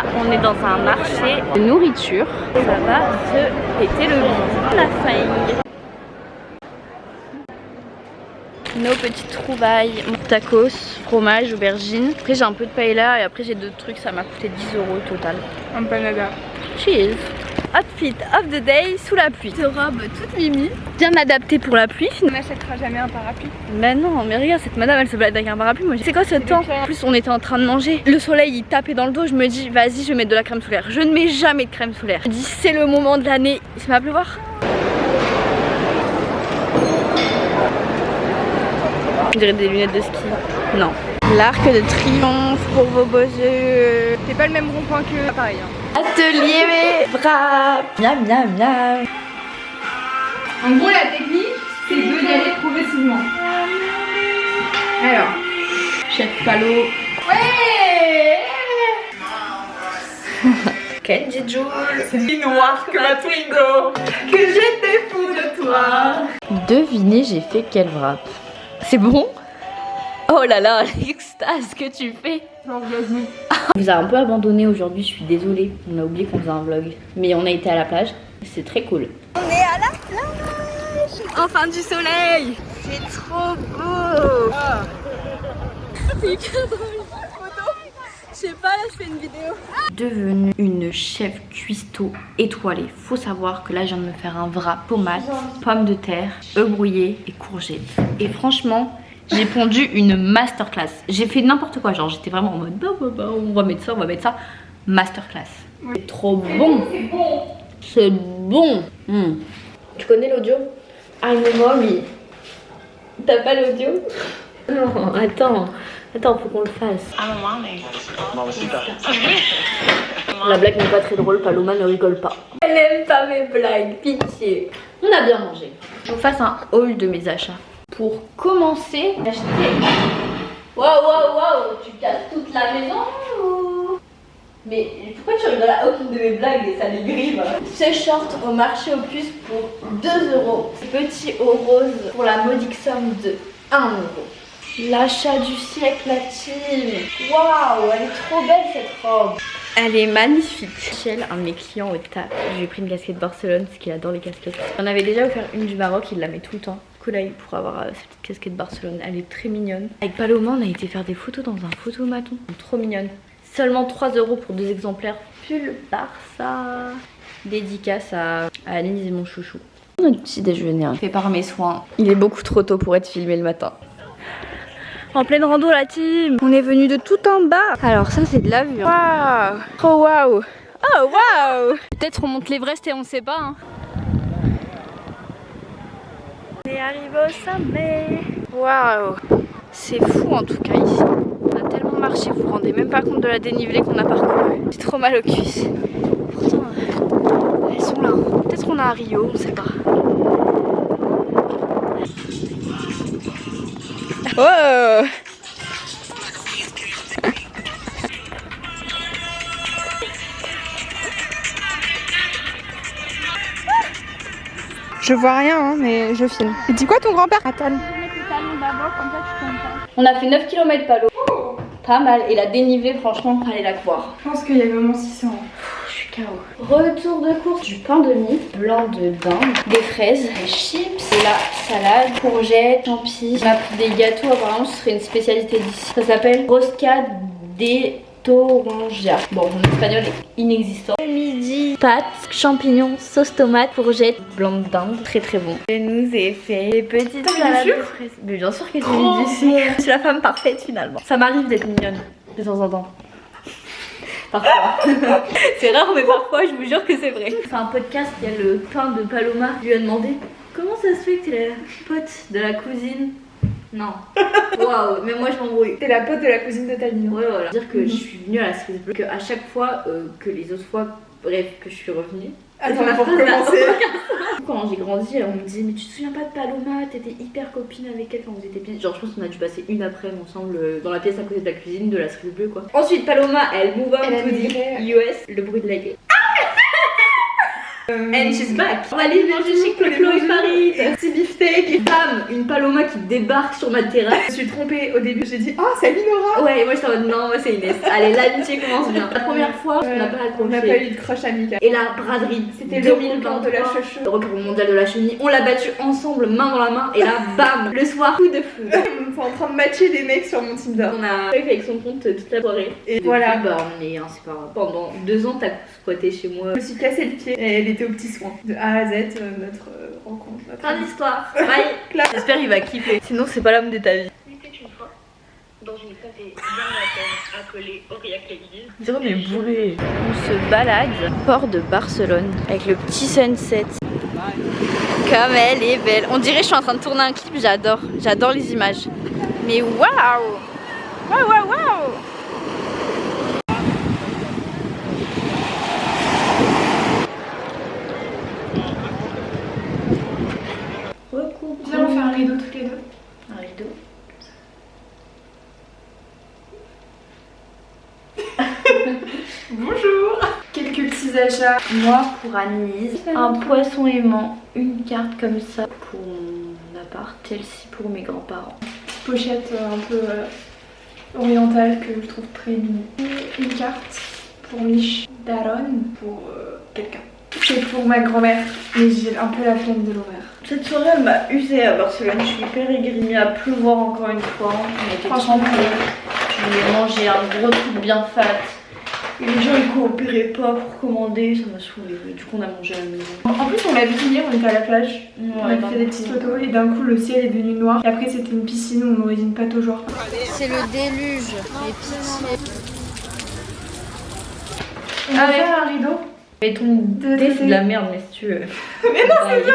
Là, on est dans un marché de nourriture. Ça va se péter le bon. La faille. Nos petites trouvailles, tacos, fromage, aubergine. Après j'ai un peu de paella et après j'ai d'autres trucs, ça m'a coûté 10 € au total. Empanada. Cheers. Outfit of the day sous la pluie. Cette robe toute mimi, bien adaptée pour la pluie. On n'achètera jamais un parapluie. Mais non, mais regarde cette madame, elle se balade avec un parapluie. Moi, c'est quoi ce temps? En plus, on était en train de manger. Le soleil il tapait dans le dos. Je me dis, vas-y, je vais mettre de la crème solaire. Je ne mets jamais de crème solaire. Je dis, c'est le moment de l'année. Il se met à pleuvoir. On dirait des lunettes de ski. Non. L'arc de triomphe pour vos beaux yeux. C'est pas le même rond-point que pareil. Atelier mes bras. Miam miam miam. En gros, la technique, c'est d'y aller progressivement. Alors, Chef Palo. ouais. Kenji Joule. C'est si noir que ma Twingo, que j'étais fou de toi. Devinez, j'ai fait quel wrap? C'est bon? Oh là là, l'extase que tu fais. On vous a un peu abandonné aujourd'hui, je suis désolée. On a oublié qu'on faisait un vlog. Mais on a été à la plage, c'est très cool. On est à la plage. Enfin du soleil. C'est trop beau. C'est que dans une photo. Je sais pas, là je fais une vidéo. Devenue une chef cuistot étoilée. Faut savoir que là je viens de me faire un wrap tomate, pommes de terre, œufs brouillés et courgettes. Et franchement, j'ai pondu une masterclass. J'ai fait n'importe quoi, genre j'étais vraiment en mode on va mettre ça, on va mettre ça. Masterclass. Oui. C'est trop bon. C'est bon. C'est bon. Tu connais l'audio? I'm mommy. T'as pas l'audio? Non, attends, faut qu'on le fasse. La blague n'est pas très drôle, Paloma ne rigole pas. Elle aime pas mes blagues, pitié. On a bien mangé. Je vous fasse un haul de mes achats. Pour commencer, j'ai acheté... Waouh, tu casses toute la maison ou... Mais pourquoi tu rigoles à aucune de mes blagues et ça les grive? Ce short au marché aux puces pour 2 €. Ce petit haut rose pour la modique somme de 1 €. L'achat du siècle, la team. Waouh, elle est trop belle cette robe. Elle est magnifique. Michel, un de mes clients au taf, je lui ai pris une casquette Barcelone parce qu'il adore les casquettes. On avait déjà offert une du Maroc, il la met tout le temps. Cool pour avoir cette petite casquette Barcelone, elle est très mignonne. Avec Paloma, on a été faire des photos dans un photomaton. Trop mignonne. Seulement 3 € pour 2 exemplaires. Pull Barça. Dédicace à Annelise et mon chouchou. Notre petit déjeuner fait par mes soins. Il est beaucoup trop tôt pour être filmé le matin. En pleine rando la team. On est venu de tout en bas. Alors ça c'est de la vue. Waouh. Oh waouh. Oh waouh. Peut-être on monte l'Everest et on sait pas hein. On est arrivé au sommet. Waouh. C'est fou en tout cas ici. On a tellement marché, vous vous rendez même pas compte de la dénivelée qu'on a parcouru. J'ai trop mal aux cuisses. Pourtant elles sont là. Peut-être qu'on est à Rio, on sait pas. Oh. Je vois rien, hein, mais je filme. Et dis quoi ton grand-père? Attends. On a fait 9 km Palo. Pas mal. Et la dénivelée, franchement, fallait la croire. Je pense qu'il y avait au moins 600. Je suis KO. Retour de course, du pain de mie, blanc de dinde, des fraises, des chips, de la salade, courgettes, champignons. On a pris des gâteaux, apparemment ce serait une spécialité d'ici. Ça s'appelle rosca de toronja. Bon, mon espagnol est inexistant. Midi, pâtes, champignons, sauce tomate, courgettes, blanc de dinde, très très bon. Je nous ai fait des petites salades de fraises. Mais bien sûr que j'ai mis du sucre. Je suis la femme parfaite finalement. Ça m'arrive d'être mignonne de temps en temps. Parfois. C'est rare mais parfois je vous jure que c'est vrai. C'est un podcast, il y a le pain de Paloma. Je lui ai demandé comment ça se fait que t'es la pote de la cousine. Non. Waouh, mais moi je m'embrouille. T'es la pote de la cousine de Tani. Ouais voilà. Dire que je suis venue à la cerise bleue, qu'à chaque fois que les autres fois, bref, que je suis revenue. Attends, pour commencer. Quand j'ai grandi, on me disait mais tu te souviens pas de Paloma, t'étais hyper copine avec elle quand vous étiez petites. Genre je pense qu'on a dû passer une après ensemble dans la pièce à côté de la cuisine de la cerise bleue quoi. Ensuite Paloma elle move on to the US, le bruit de la gueule. And she's back. On va aller manger chez Chloé Farid. Petit beefsteak. Et bam, une Paloma qui débarque sur ma terrasse. Je me suis trompée au début, j'ai dit oh salut Nora. Ouais, moi j'étais en mode non, moi c'est Inès. Allez, l'amitié commence bien. La première fois, on n'a pas On n'a pas accroché. eu de crush amical. Et la braderie, C'était le record de la chouchou. Le record mondial de la chenille. On l'a battu ensemble, main dans la main. Et là, bam, le soir, coup de fou. On est en train de matcher des mecs sur mon Tinder. On a fait avec son compte toute la soirée. Et Depuis, voilà. Bah, on est inséparables. Pendant 2 ans, t'as squatté chez moi. Je me suis cassé le pied et elle était aux petits soins. De A à Z, notre rencontre. Notre Fin d'histoire. Bye. Clap. J'espère qu'il va kiffer. Sinon, c'est pas l'homme de ta vie. Il était une fois, dans une café bien latin appelée Aurillac l'église. Zéro mais bourré. On se balade port de Barcelone avec le petit sunset. Comme elle est belle. On dirait que je suis en train de tourner un clip, j'adore les images. Mais waouh. Waouh waouh waouh. Viens, on fait un rideau toutes les deux. Un rideau. Bonjour. Quelques petits achats. Moi pour Anise, un poisson aimant, une carte comme ça pour mon appart, celle-ci pour mes grands-parents. Pochette un peu orientale que je trouve très mignonne. Et une carte pour Mich Daron pour quelqu'un. C'est pour ma grand-mère, mais j'ai un peu la flemme de l'ouvrir. Cette soirée elle m'a usée à Barcelone, je suis hyper aigrie, il a pleuvoir encore une fois. On était Franchement, trempés. Je voulais manger un gros truc bien fat. Et les gens ils coopéraient pas pour commander, ça m'a saoulé. Du coup on a mangé à la maison. En plus, on l'a vu finir, on était à la plage. On a fait des petites photos et d'un coup, le ciel est devenu noir. Et après, c'était une piscine où on aurait dit une pâte au genre. C'est le déluge, les pitiés. On va faire un rideau. Mais ton De thé c'est côté. de la merde, mais si tu veux. Mais non, c'est bien.